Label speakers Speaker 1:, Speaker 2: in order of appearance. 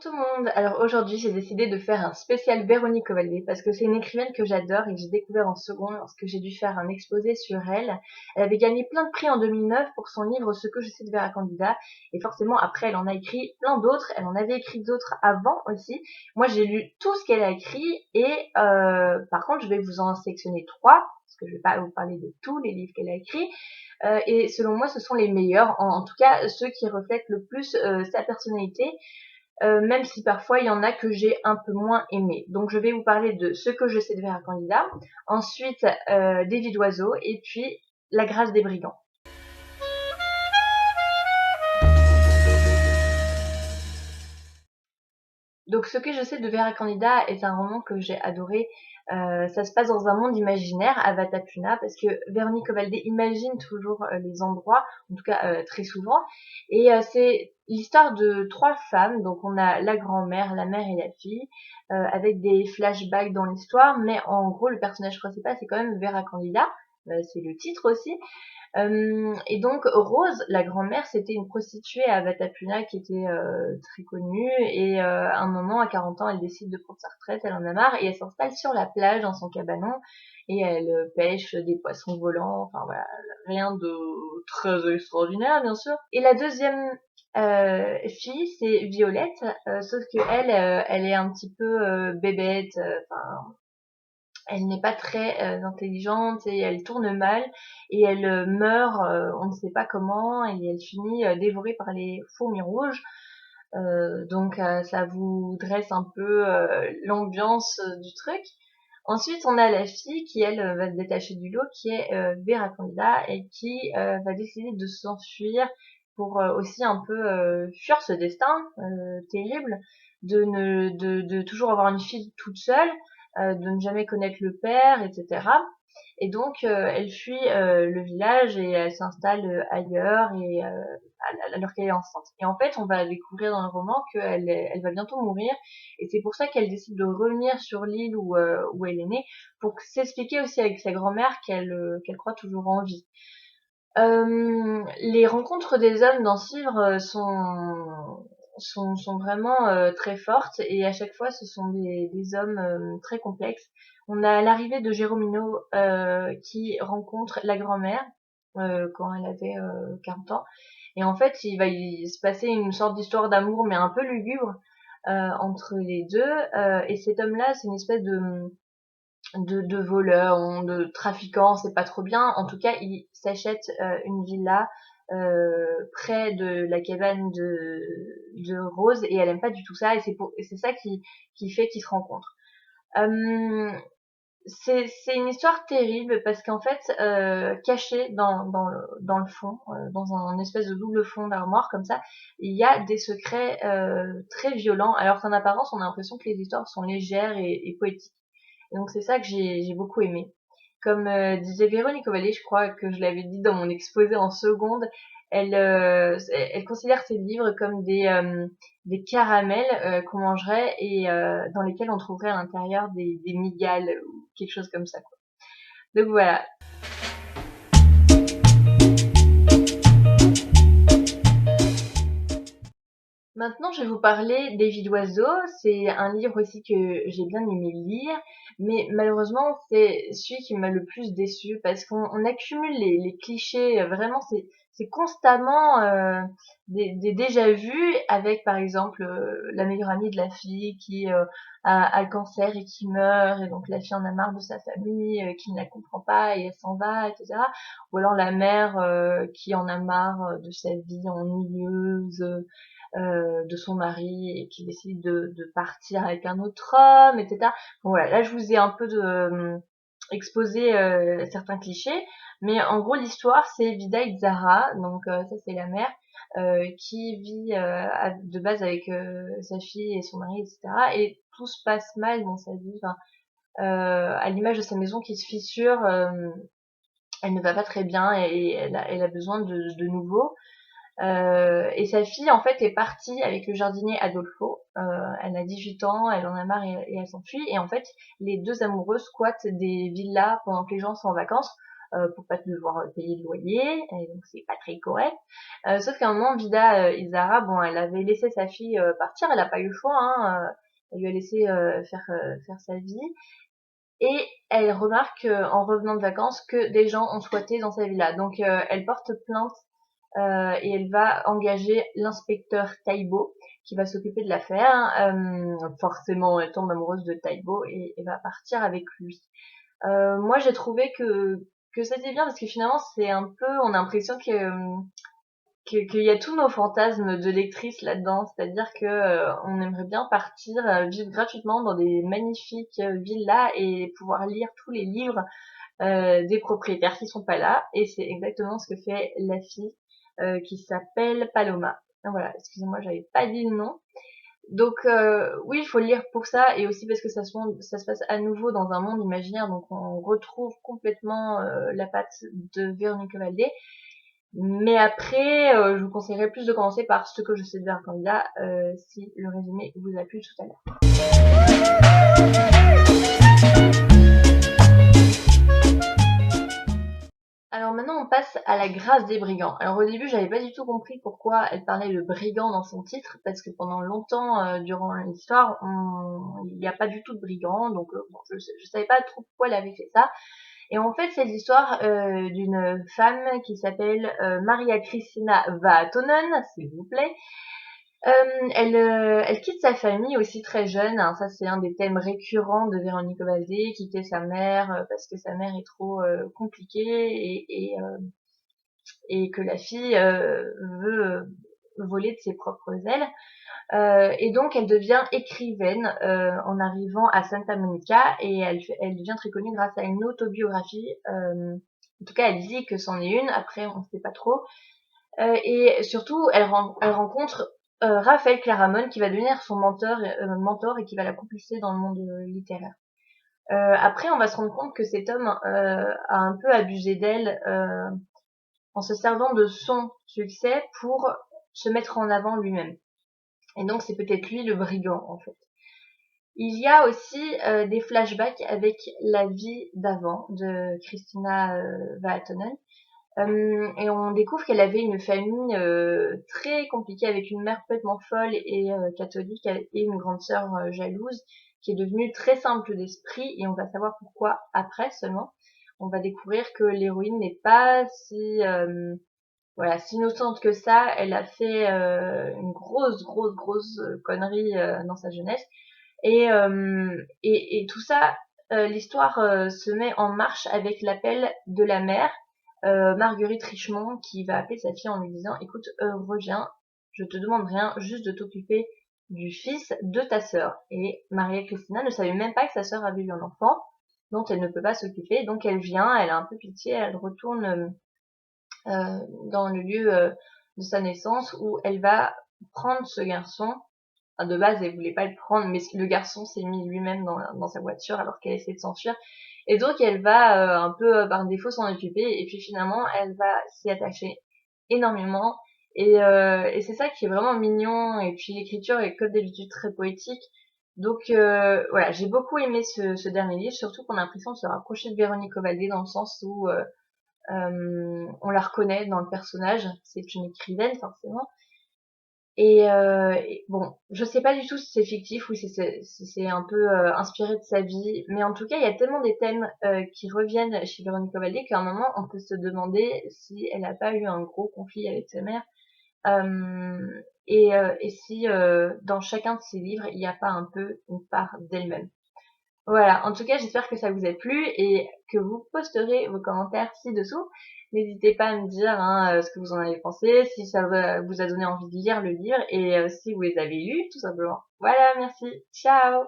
Speaker 1: tout le monde. Alors aujourd'hui, j'ai décidé de faire un spécial Véronique Ovaldé parce que c'est une écrivaine que j'adore et que j'ai découvert en seconde lorsque j'ai dû faire un exposé sur elle. Elle avait gagné plein de prix en 2009 pour son livre Ce que je sais de Vera Candida et forcément après elle en a écrit plein d'autres. Elle en avait écrit d'autres avant aussi. Moi, j'ai lu tout ce qu'elle a écrit et par contre, je vais vous en sélectionner trois parce que je vais pas vous parler de tous les livres qu'elle a écrits. Et selon moi, ce sont les meilleurs, en tout cas ceux qui reflètent le plus sa personnalité, même si parfois il y en a que j'ai un peu moins aimé. Donc je vais vous parler de Ce que je sais de Vera Candida, ensuite Des vies d'oiseaux, et puis La grâce des brigands. Donc ce que je sais de Vera Candida est un roman que j'ai adoré. Ça se passe dans un monde imaginaire à Vatapuna parce que Véronique Ovaldé imagine toujours les endroits, en tout cas très souvent. Et c'est l'histoire de trois femmes. Donc on a la grand-mère, la mère et la fille, avec des flashbacks dans l'histoire. Mais en gros le personnage principal c'est quand même Vera Candida. C'est le titre aussi. Et donc Rose, la grand-mère, c'était une prostituée à Vatapuna qui était très connue et à un moment, à 40 ans, elle décide de prendre sa retraite, elle en a marre et elle s'installe sur la plage dans son cabanon et elle pêche des poissons volants, enfin voilà, rien de très extraordinaire bien sûr. Et la deuxième fille, c'est Violette, sauf que elle est un petit peu bébête, enfin elle n'est pas très intelligente et elle tourne mal et elle meurt, on ne sait pas comment, et elle finit dévorée par les fourmis rouges. Donc ça vous dresse un peu l'ambiance du truc. Ensuite, on a la fille qui, elle, va se détacher du lot, qui est Vera Candida et qui va décider de s'enfuir pour aussi un peu fuir ce destin terrible de toujours avoir une fille toute seule, de ne jamais connaître le père, etc. Et donc, elle fuit le village et elle s'installe ailleurs et alors qu'elle est enceinte. Et en fait, on va découvrir dans le roman elle va bientôt mourir et c'est pour ça qu'elle décide de revenir sur l'île où elle est née pour s'expliquer aussi avec sa grand-mère qu'elle croit toujours en vie. Les rencontres des hommes dans ce livre sont vraiment très fortes et à chaque fois ce sont des hommes très complexes. On a l'arrivée de Jérôme qui rencontre la grand-mère quand elle avait 40 ans et en fait il va y se passer une sorte d'histoire d'amour mais un peu lugubre entre les deux et cet homme-là c'est une espèce de voleurs, de trafiquants, c'est pas trop bien. En tout cas, il s'achète une villa près de la cabane de Rose et elle aime pas du tout ça et c'est ça qui fait qu'ils se rencontrent. Euh, c'est une histoire terrible parce qu'en fait, caché dans le fond, dans un espèce de double fond d'armoire comme ça, il y a des secrets très violents alors qu'en apparence, on a l'impression que les histoires sont légères et poétiques. Et donc c'est ça que j'ai beaucoup aimé. Comme disait Véronique Ovallé, je crois que je l'avais dit dans mon exposé en seconde, elle considère ces livres comme des caramels qu'on mangerait et dans lesquels on trouverait à l'intérieur des migales ou quelque chose comme ça, quoi. Donc voilà. Maintenant, je vais vous parler des vies d'oiseaux. C'est un livre aussi que j'ai bien aimé lire, mais malheureusement, c'est celui qui m'a le plus déçue parce qu'on accumule les clichés. Vraiment, c'est constamment des déjà-vus avec, par exemple, la meilleure amie de la fille qui a le cancer et qui meurt, et donc la fille en a marre de sa famille, qui ne la comprend pas et elle s'en va, etc. Ou alors la mère qui en a marre de sa vie ennuyeuse de son mari et qui décide de partir avec un autre homme, etc. Bon, voilà, là je vous ai un peu exposé certains clichés, mais en gros l'histoire c'est Vida et Zara, donc ça c'est la mère qui vit de base avec sa fille et son mari, etc. Et tout se passe mal dans sa vie, enfin, à l'image de sa maison qui se fissure, elle ne va pas très bien et elle a besoin de nouveau. Et sa fille, en fait, est partie avec le jardinier Adolfo. Elle a 18 ans, elle en a marre et elle s'enfuit. Et en fait, les deux amoureux squattent des villas pendant que les gens sont en vacances pour pas devoir payer de loyer, et donc c'est pas très correct. Sauf qu'à un moment, Vida Izara, bon, elle avait laissé sa fille partir, elle a pas eu le choix, hein, elle lui a laissé faire sa vie, et elle remarque en revenant de vacances que des gens ont squatté dans sa villa. Donc elle porte plainte et elle va engager l'inspecteur Taibo qui va s'occuper de l'affaire. Forcément, elle tombe amoureuse de Taibo et va partir avec lui. Moi, j'ai trouvé que c'était bien parce que finalement, c'est un peu, on a l'impression qu'il y a tous nos fantasmes de lectrice là-dedans, c'est-à-dire que on aimerait bien partir vivre gratuitement dans des magnifiques villas et pouvoir lire tous les livres des propriétaires qui sont pas là, et c'est exactement ce que fait la fille qui s'appelle Paloma. Voilà, excusez-moi, j'avais pas dit le nom. Donc oui, il faut le lire pour ça, et aussi parce que ça se passe à nouveau dans un monde imaginaire, donc on retrouve complètement la patte de Véronique Valdé. Mais après, je vous conseillerais plus de commencer par ce que je sais de Vera Candida, si le résumé vous a plu tout à l'heure. Alors maintenant, on passe à la grâce des brigands. Alors au début, j'avais pas du tout compris pourquoi elle parlait de brigand dans son titre, parce que pendant longtemps, durant l'histoire, il n'y a pas du tout de brigands, donc bon, je savais pas trop pourquoi elle avait fait ça. Et en fait, c'est l'histoire d'une femme qui s'appelle Maria Cristina Vaatonen, s'il vous plaît. Elle quitte sa famille aussi très jeune, hein, ça c'est un des thèmes récurrents de Véronique Valdé, quitter sa mère parce que sa mère est trop compliquée et que la fille veut voler de ses propres ailes. Et donc elle devient écrivaine en arrivant à Santa Monica, et elle devient très connue grâce à une autobiographie. En tout cas, elle dit que c'en est une, après on ne sait pas trop. Et surtout, elle rencontre Raphaël Claramone qui va devenir son mentor et qui va la propulser dans le monde littéraire. Après, on va se rendre compte que cet homme a un peu abusé d'elle en se servant de son succès pour se mettre en avant lui-même. Et donc, c'est peut-être lui le brigand, en fait. Il y a aussi des flashbacks avec la vie d'avant de Christina Vaatonen. Et on découvre qu'elle avait une famille très compliquée, avec une mère complètement folle et catholique, et une grande sœur jalouse qui est devenue très simple d'esprit, et on va savoir pourquoi après seulement. On va découvrir que l'héroïne n'est pas si si innocente que ça. Elle a fait une grosse connerie dans sa jeunesse, et tout ça, l'histoire se met en marche avec l'appel de la mère, Marguerite Richemont, qui va appeler sa fille en lui disant: écoute, reviens, je te demande rien, juste de t'occuper du fils de ta sœur. Et Maria Cristina ne savait même pas que sa sœur avait eu un enfant dont elle ne peut pas s'occuper, donc elle vient, elle a un peu pitié, elle retourne dans le lieu de sa naissance, où elle va prendre ce garçon. Enfin, de base, elle voulait pas le prendre, mais le garçon s'est mis lui-même dans sa voiture alors qu'elle essaie de s'enfuir. Et donc, elle va un peu par défaut s'en occuper, et puis finalement, elle va s'y attacher énormément. Et c'est ça qui est vraiment mignon, et puis l'écriture est comme d'habitude très poétique. Donc voilà, j'ai beaucoup aimé ce dernier livre, surtout qu'on a l'impression de se rapprocher de Véronique Valdé, dans le sens où on la reconnaît dans le personnage, c'est une écrivaine forcément. Et bon, je sais pas du tout si c'est fictif ou si c'est un peu inspiré de sa vie, mais en tout cas, il y a tellement des thèmes qui reviennent chez Véronique Valdé qu'à un moment, on peut se demander si elle n'a pas eu un gros conflit avec sa mère, et si dans chacun de ses livres, il n'y a pas un peu une part d'elle-même. Voilà, en tout cas, j'espère que ça vous a plu et que vous posterez vos commentaires ci-dessous. N'hésitez pas à me dire ce que vous en avez pensé, si ça vous a donné envie de lire le livre, et si vous les avez lus, tout simplement. Voilà, merci. Ciao!